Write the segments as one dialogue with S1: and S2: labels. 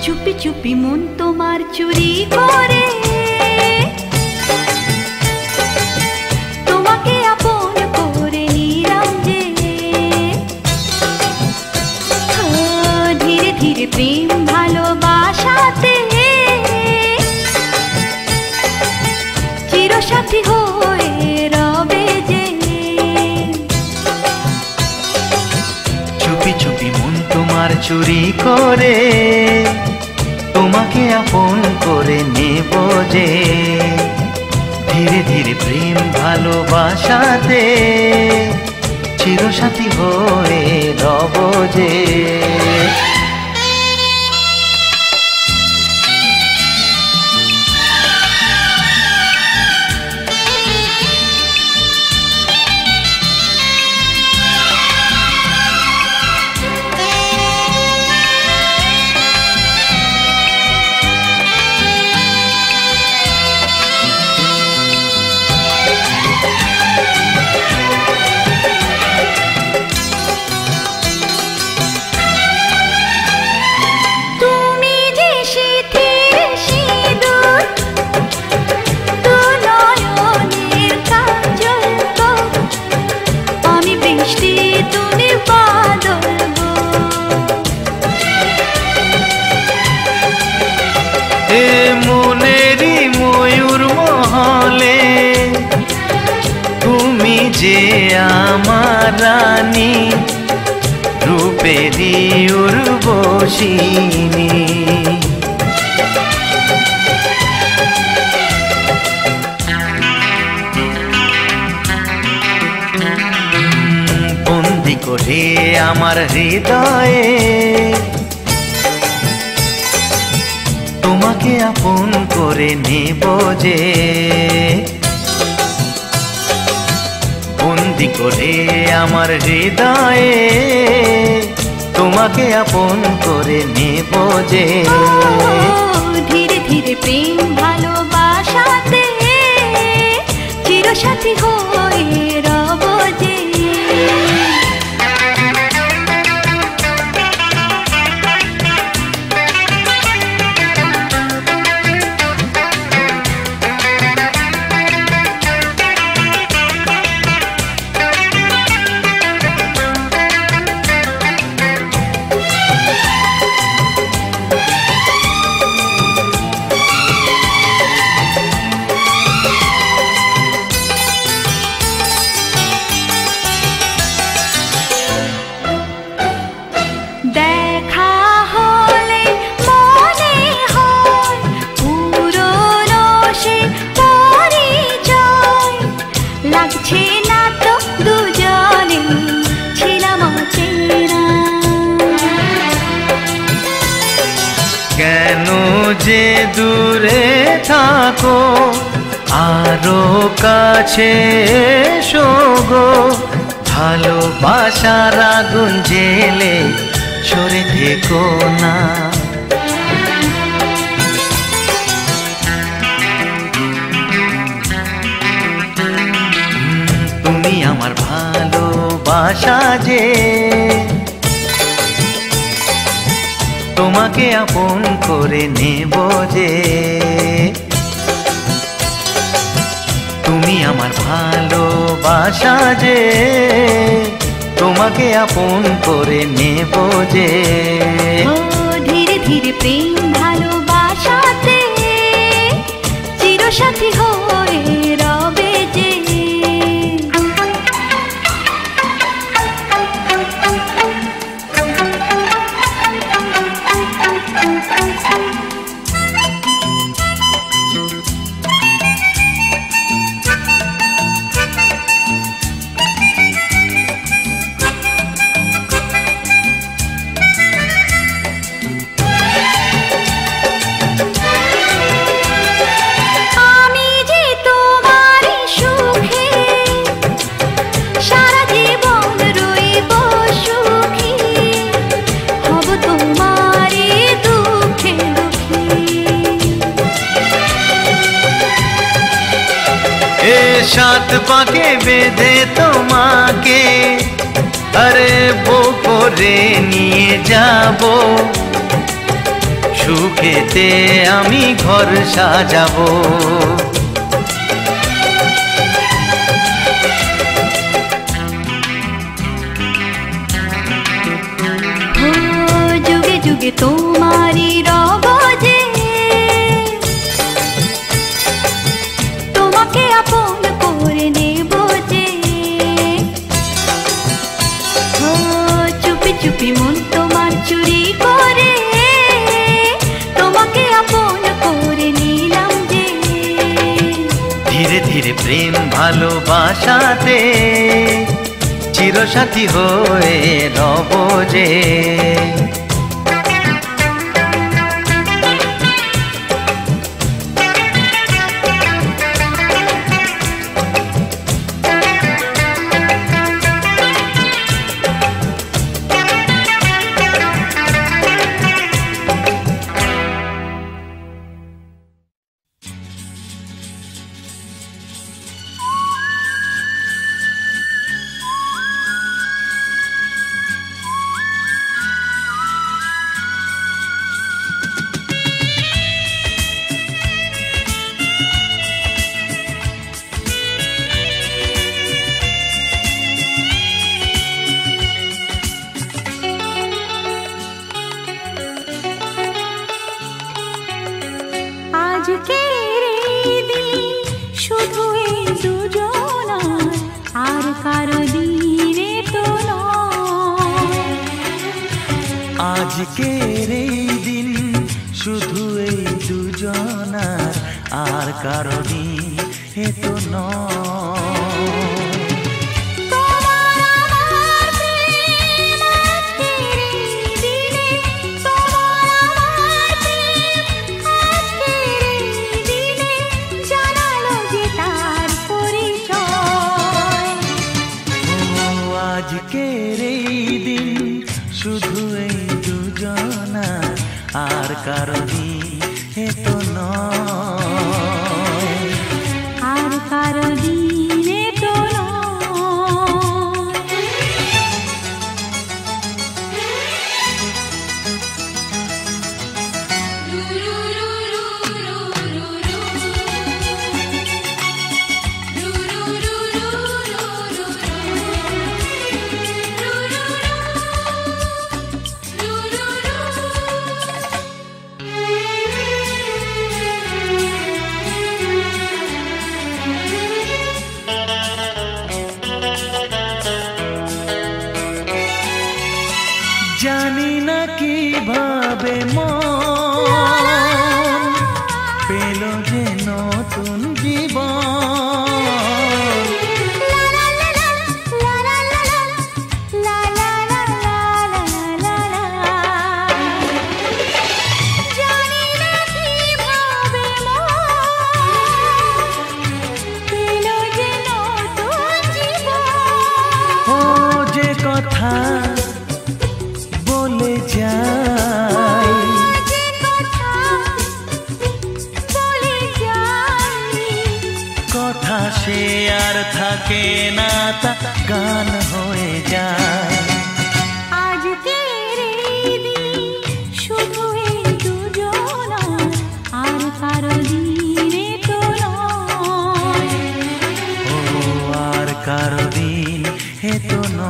S1: চুপি চুপি মন তোমার চুরি করে তোমাকে আপন করে নিলাম যে ধীরে ধীরে প্রেম ভালোবাসাতে চিরসাথী হয়ে রবে যে
S2: চুপি চুপি মন তোমার চুরি করে তোমাকে আপন করে নেব যে ধীরে ধীরে প্রেম ভালোবাসাতে চিরসাথী হয়ে রব যে মনেরই ময়ূর মহলে তুমি যে আমার রানী রূপেরই উর্বশিনী বন্দি করে আমার হৃদয়ে তোমাকে আপন করে নেব যে বন্দি করে আমার হৃদয়ে তোমাকে আপন করে নেব যে
S1: ধীরে ধীরে প্রেম ভালোবাসাতে চিরসাথী হয়ে রব যে দেখা হলে মনে হয় পুরনো সে পরিচয় লাগছে না তো দুজনে ছিলাম অচেনা
S2: কেন যে দূরে থাকো আরো কাছে এসো গো ভালোবাসার আগুন জেলে সরে থেকো না তুমি আমার ভালোবাসা যে তোমাকে আপন করে নেব যে তুমি আমার ভালোবাসা যে তোমাকে আপন করে নেব যে
S1: ধীরে ধীরে প্রেম ভালোবাসাতে চিরসাথী হয়ে রবে যে
S2: সাত পাকে বেঁধে তোমাকে আরে বো করে নিয়ে যাব সুখেতে আমি ঘর সাজাবো।
S1: যুগে যুগে তোমারই রব যে, তোমাকে আপন করে নেব যে। চুপি চুপি মন তোমার চুরি করে তোমাকে আপন করে নিলাম যে।
S2: ধীরে ধীরে প্রেম ভালোবাসাতে চিরসাথী হয়ে রব যে।
S1: আজকের এই দিন শুধু এই দুজনার, আর কারো দিনে তো নয়।
S2: আজকের এই দিন শুধু এই দুজনার, আর কারো দিন এ তো নয়। আজকের এই দিন শুধু এই দুজনার, আর কারো দিন এ তো নয়।
S1: আর কারো দিনে তো
S2: জানি না কিভাবে মন পেল যে নতুন জীবন। ও যে কথা বলে যাই, কথা সে আর থাকে না, তা গান হয়ে যায়।
S1: আজকের এই দিন শুধু এই দুজনার, আর কারো দিনে তো নয়।
S2: ও আর কারো দিন এ তো নয়।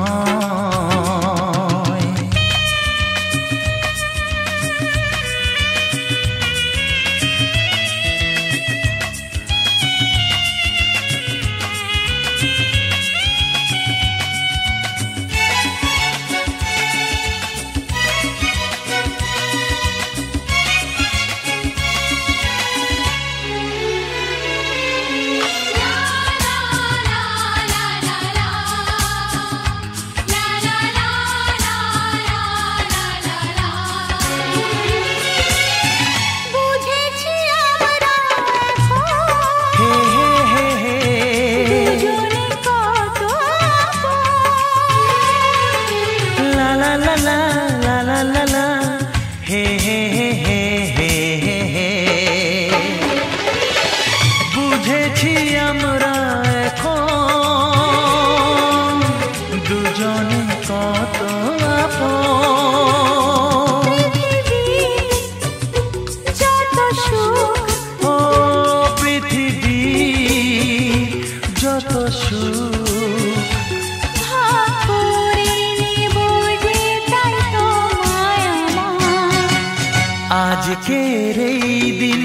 S2: আজকের এই দিন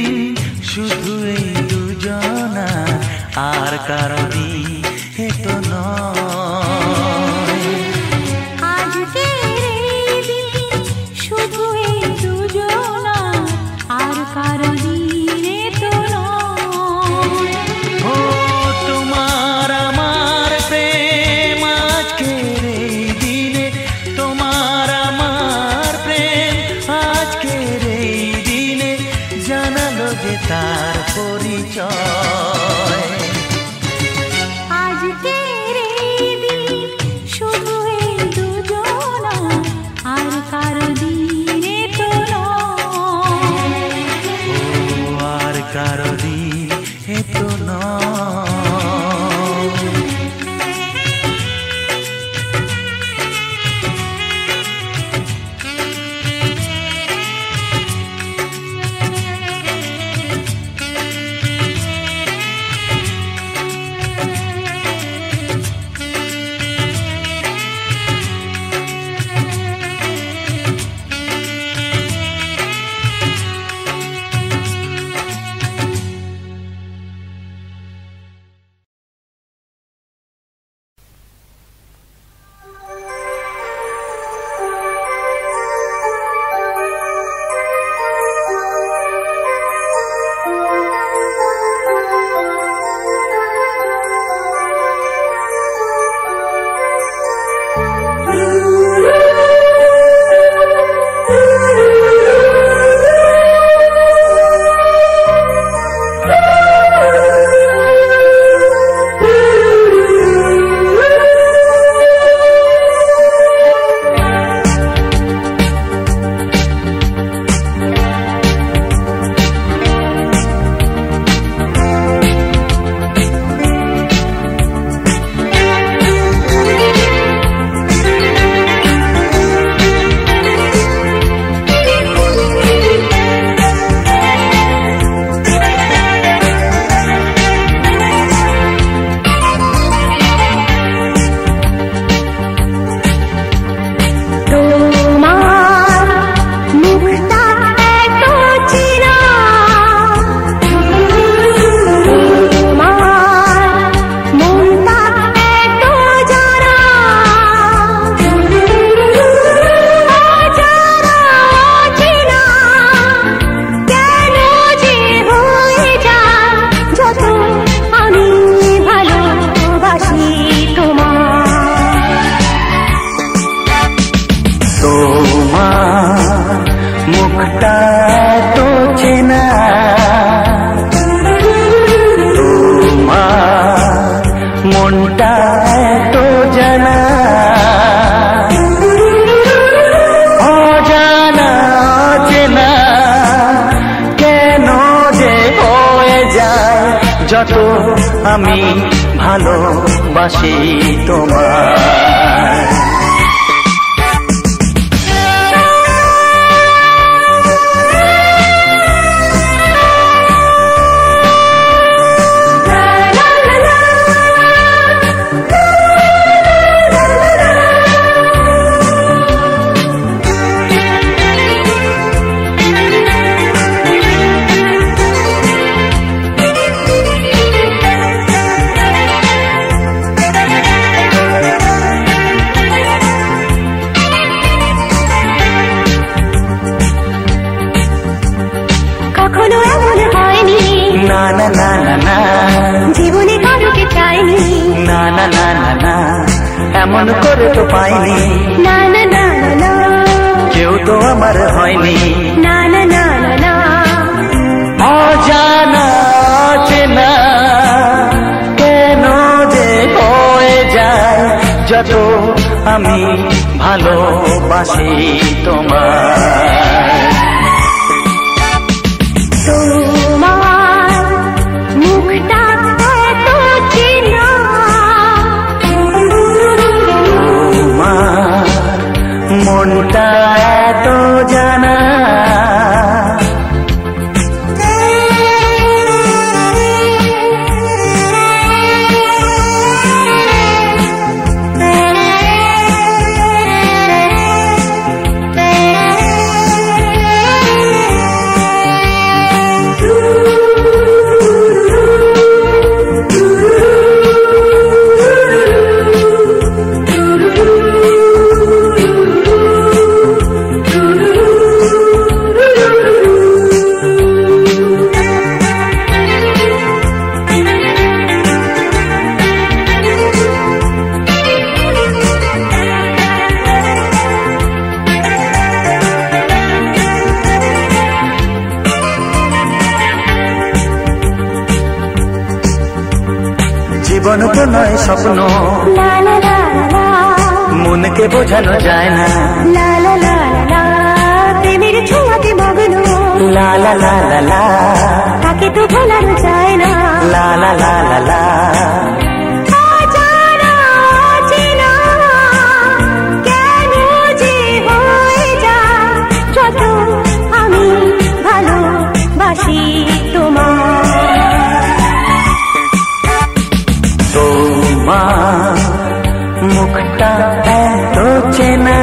S2: শুধু এই দুজনা, আর কারো দিন এ তো নয়।
S1: আজকের এই দিন শুধু এই দুজনা, আর কারো দিন এ তো নয়।
S2: ও তোমার আমার প্রেম আজকের এই দিনে, তোমার আমার প্রেম আজকের এই দিনে জানালো যে তার পরিচয়।
S1: আজকের এই দিন শুধু এই দুজনা, আর কারো দিন এ তো নয়।
S2: ও আর কারো দিন এ তো নয়। যত আমি ভালোবাসি তোমায়।
S1: জীবনে কারোকে চাইনি,
S2: না না না না না, এমন করে তো পাইনি,
S1: না না না না,
S2: কেউ তো আমার হয়নি,
S1: না না না না,
S2: অজানা চেনা কেন যে হয়ে যায় যত আমি ভালোবাসি তোমায়। মনটা এত জানা, জীবন তো নয় স্বপ্ন,
S1: লা লা লা লা,
S2: মনকে বোঝানো যায় না,
S1: লা লা লা লা, প্রেমের ছোঁয়াতে মগ্ন,
S2: লা লা লা লা লা,
S1: তাকে তো ভোলানো যায় না,
S2: লা লা লা লা লা।
S1: অজানা অচেনা কেন যে হয়ে যায়, যত আমি ভালোবাসি তোমায়।
S2: তোমার মুখটা এত চেনা,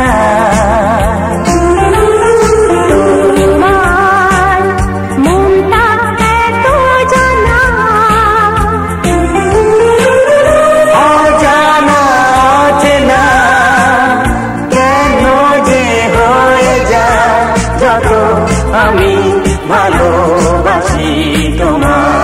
S1: তোমার মনটা এত জানা,
S2: অজানা অচেনা কেন যে হয়ে যায়, যত আমি ভালোবাসি তোমায়।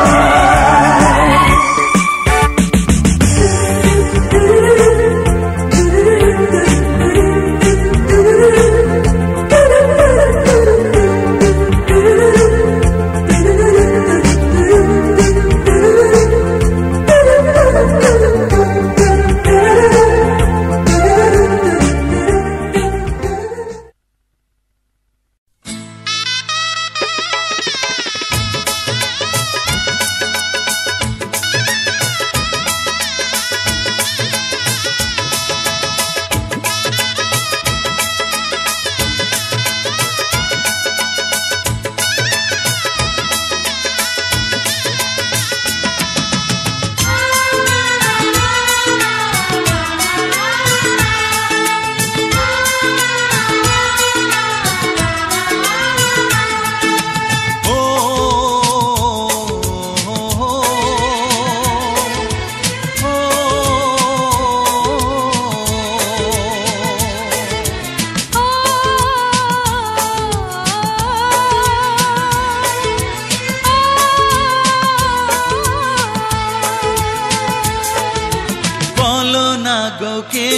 S3: কে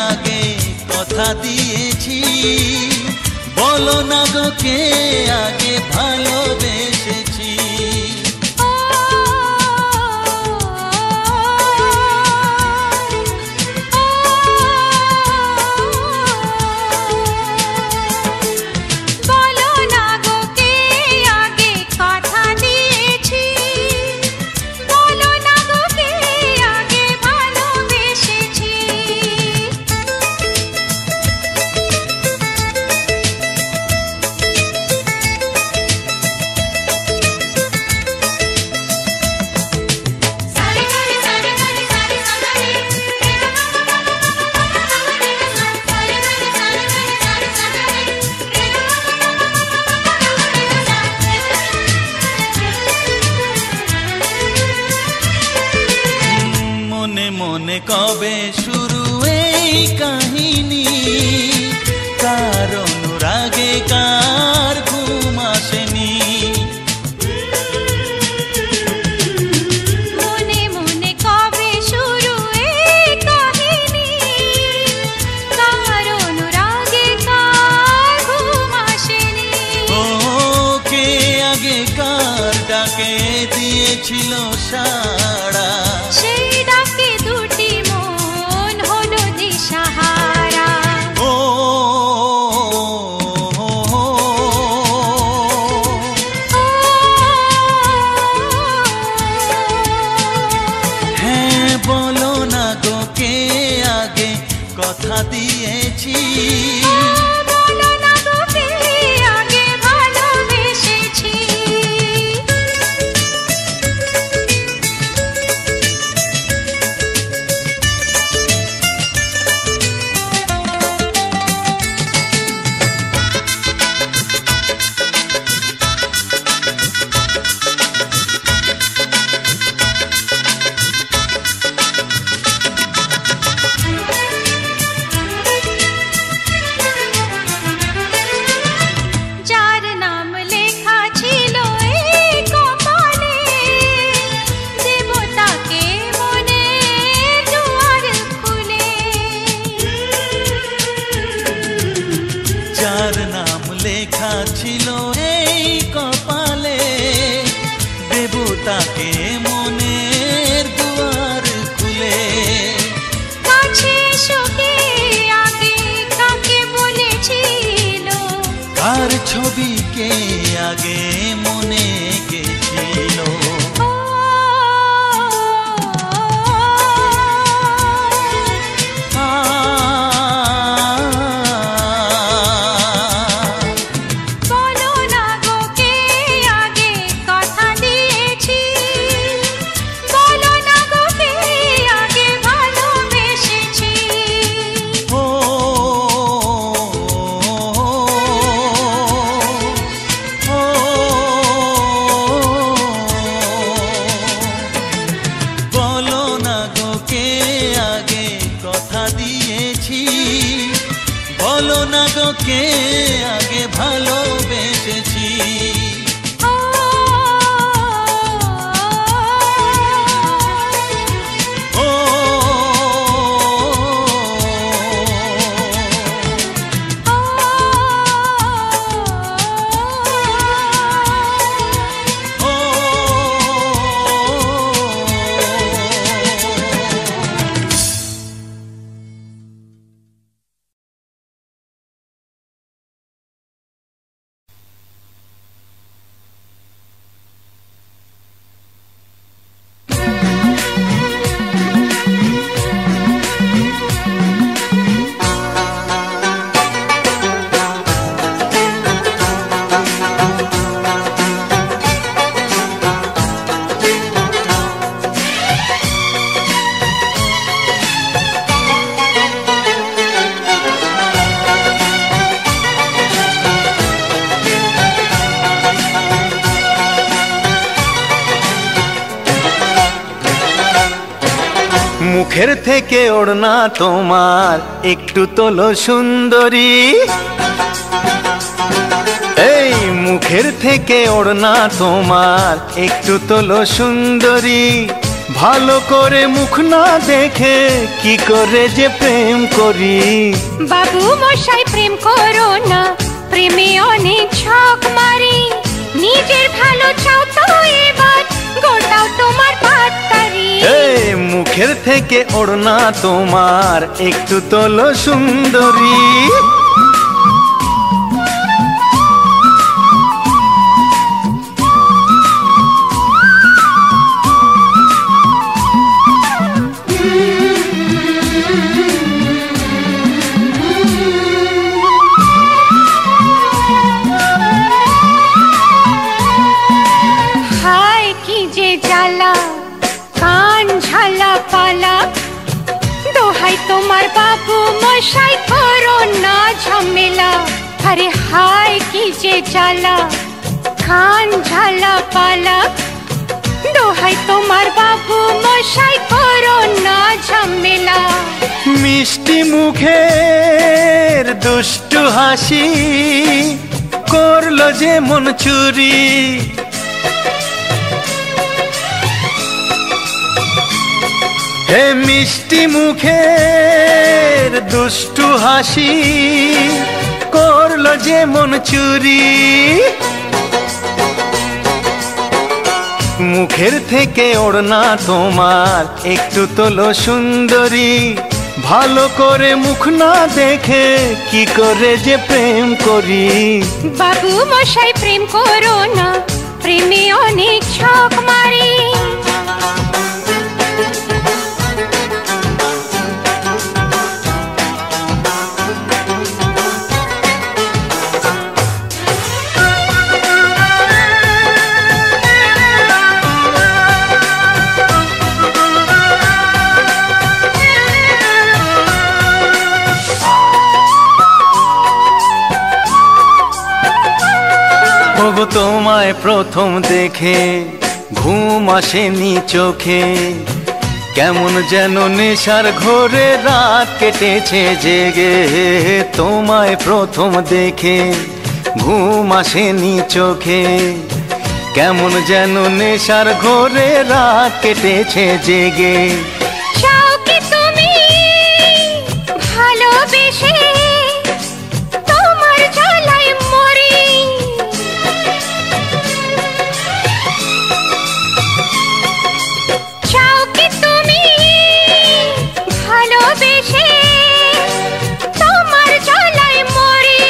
S3: আগে কথা দিয়েছি, বলো না গো কে আগে ভালোবেসেছি।
S1: বলো না গো কে আগে কথা দিয়েছি, বলো না গো কে আগে ভালোবেসেছি।
S3: মনে মনে কবে শুরু এই কাহিনী, কার অনুরাগে কার ঘুম আসেনি।
S1: মনে মনে কবে শুরু এই কাহিনী, কার অনুরাগে কার ঘুম আসেনি।
S3: ও কে আগে কার ডাকে দিয়েছিল সাড়া,
S1: সেই ডাকে দুটি মন হলো দিশাহারা।
S3: ও হ্যাঁ বলো না গো কে আগে কথা দিয়েছি,
S1: বলো না গো কে আগে ভালোবেসেছি। যার নাম লেখা ছিল এই কপালে, দেবতাকে মনে দুয়ার খুলে।
S3: যার নাম লেখা ছিল এই কপালে, দেবতাকে মনের দুয়ার খুলে। মনে গেছিল। বলো না গো কে আগে ভালোবেসেছি।
S2: মুখের থেকে ওড়না তোমার একটু তোলো সুন্দরী, এই মুখের থেকে ওড়না তোমার একটু তোলো সুন্দরী। ভালো করে মুখ না দেখে কি করে যে প্রেম করি।
S1: বাবু মশাই প্রেম করো না, প্রেমে অনেক ছক মারি। নিজের ভালো চাও তো এবার গোটাও তোমার পাত্তারি।
S2: এই মুখের থেকে ওড়না তোমার একটু তোলো সুন্দরী।
S1: হায় কি যে জ্বালা, কান ঝালা পালা। দোহাই তোমার বাবু মশাই করো না ঝামেলা। আরে হায় কি যে জ্বালা, কান ঝালা পালা। দোহাই তোমার বাবু মশাই করো না ঝামেলা।
S2: মিষ্টি মুখের দুষ্টু হাসি করলো যে মন চুরি। হে মিষ্টি মুখের দুষ্টু হাসি করলো যে মন চুরি। মুখের থেকে ওড়না তোমার একটু তোলো সুন্দরী। ভালো করে মুখ না দেখে কি করে যে প্রেম করি।
S1: বাবু মশাই প্রেম করো না, প্রেমে অনেক ছক মারি।
S2: ওগো তোমায় প্রথম দেখে ঘুম আসেনি চোখে। কেমন যেন নেশার ঘোরে রাত কেটেছে জেগে। তোমায় প্রথম দেখে ঘুম আসেনি চোখে। কেমন যেন নেশার ঘোরে রাত কেটেছে জেগে।
S1: চাও কি তুমি ভালোবেসে তোমার জ্বালায় মরি। চাও কি তুমি ভালোবেসে তোমার জ্বালায় মরি।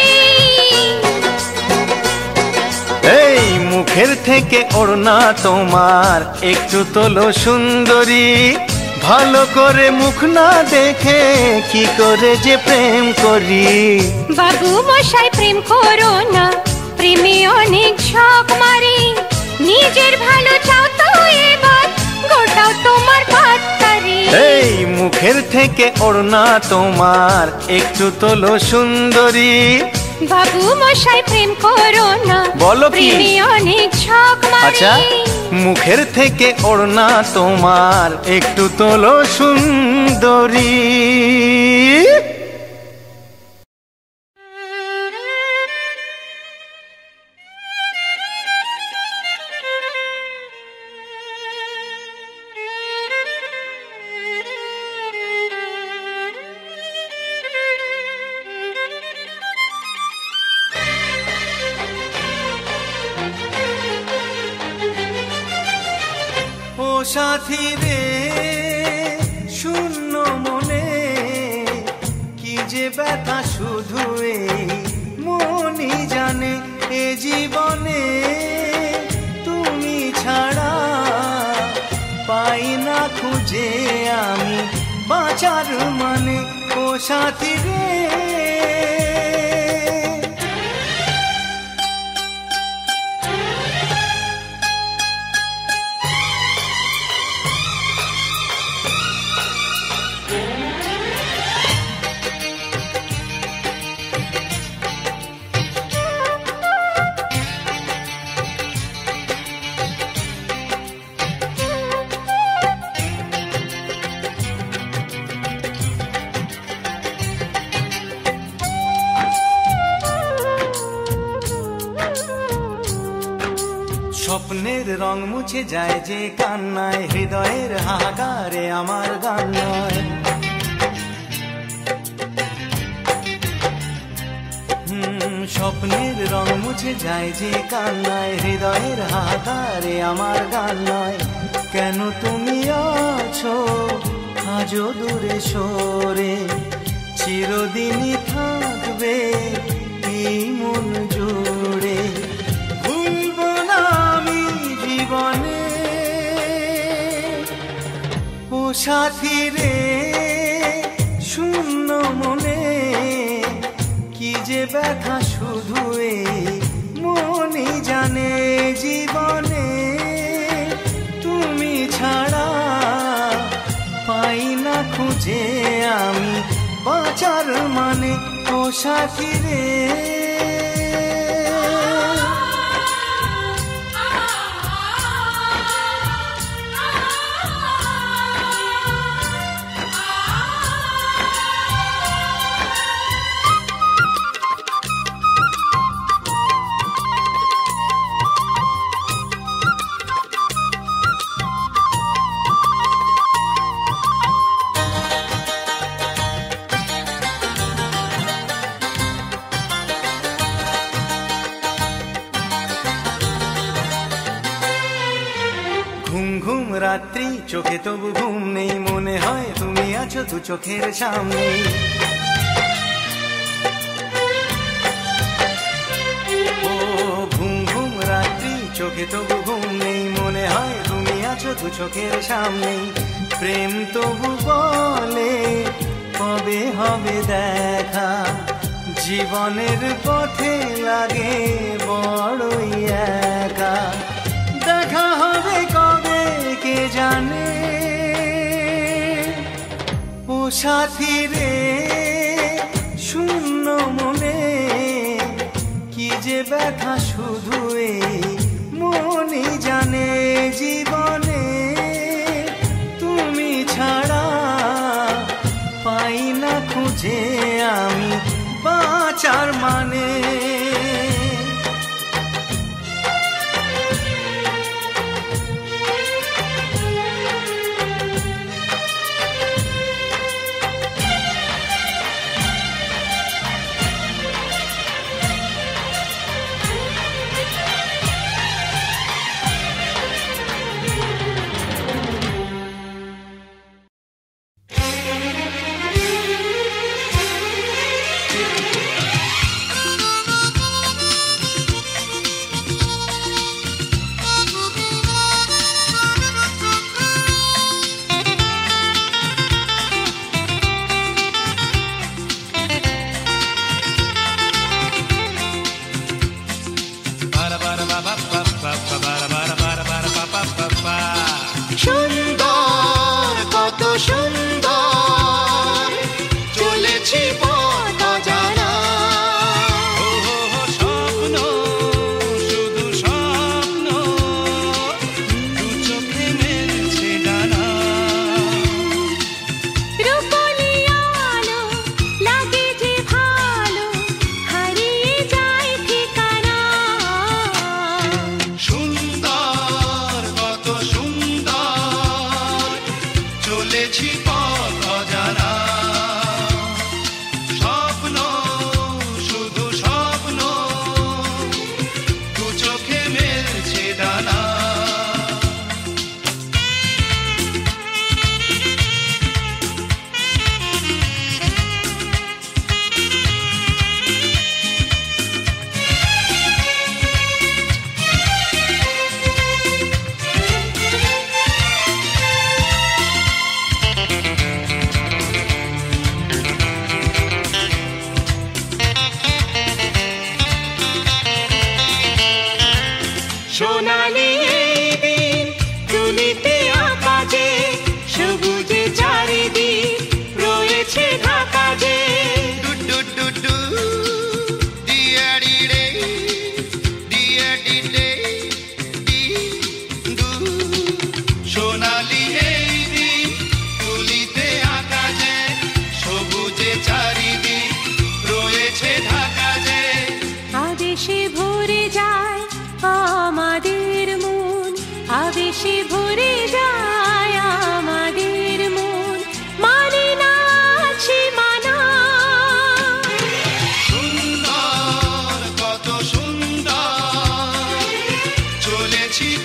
S2: এই মুখ মুখের থেকে ওড়না তোমার একটু তোলো সুন্দরী, ভালো করে মুখ না দেখে কি করে যে প্রেম করি।
S1: বাবু মশাই প্রেম করো না, প্রেমে অনেক ঝক মারে, নিজের ভালো চাও তো এবার গোটাও তোমার পাত্তারে।
S2: এই মুখের থেকে ওড়না তোমার একটু তোলো সুন্দরী,
S1: বাবু মশাই প্রেম করো না,
S2: বলো কি?
S1: প্রেমে অনেক ঝক মারে।
S2: আচ্ছা, মুখের থেকে ওড়না তোমার একটু তোলো সুন্দরী। ও সাথী রে শূন্য মনে কি যে ব্যথা শুধু এই মনই জানে। এ জীবনে তুমি ছাড়া পাই না খুঁজে আমি বাঁচার মানে। ও সাথী রে স্বপ্নের রং মুছে যায় যে কান্নায়, হৃদয়ের হাহাকারে আমার গান নয়। স্বপ্নের রং মুছে যায় যে কান্নায়, হৃদয়ের হাহাকারে আমার গান নয়। কেন তুমি আছো আজও দূরে সরে, চিরদিনই থাকবে এই মন জুড়ে। ভুলবো না আমি জীবনে ও সাথী রে শূন্য মনে কি যে ব্যথা শুধু এই মনই জানে। জীবনে তুমি ছাড়া পাই না খুঁজে আমি বাঁচার মানে। ও সাথী রে রাত্রি চোখে তবু ঘুম নেই, মনে হয় তুমি আছো দু চোখের সামনে। ও ঘুম ঘুম রাত্রি চোখে তবু ঘুম নেই, মনে হয় তুমি আছো দু চোখের সামনে। প্রেম তবু বলে কবে হবে দেখা, জীবনের পথে লাগে বড়ই একা। দেখা হবে কবে কে জানে ও সাথী রে শূন্য মনে কি যে ব্যথা শুধু এই মনই জানে। জীবনে তুমি ছাড়া পাই না খুঁজে আমি বাঁচার মানে।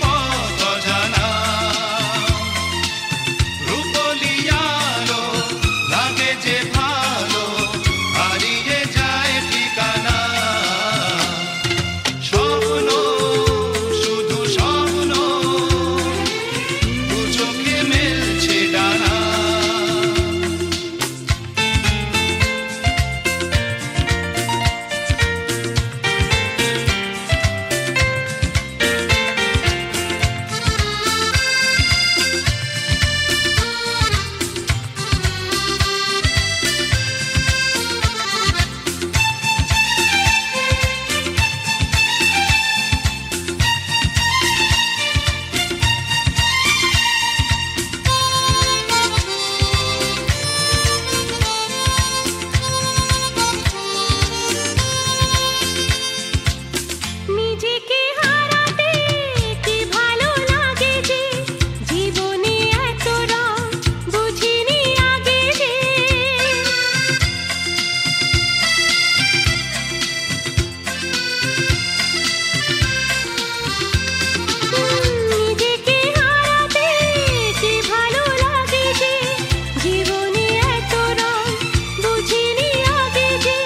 S4: পথ অজানা। রূপলি আলো লাগে যে ভালো, হারিয়ে যায় ঠিকানা। স্বপ্ন শুধু স্বপ্ন, দু চোখে মেলছে ডানা।
S1: নিজেকে হারাতে কি ভালো লাগে যে, জীবনে এত রং বুঝিনি আগে যে। নিজেকে হারাতে কি ভালো লাগে যে, জীবনে এত রং বুঝিনি আগে যে।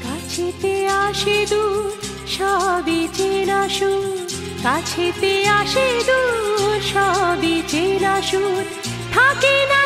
S1: কাছেতে আসে দূর সবই চেনা সুর, কাছেতে আসে দূর সবই চেনা সুর, থাকে না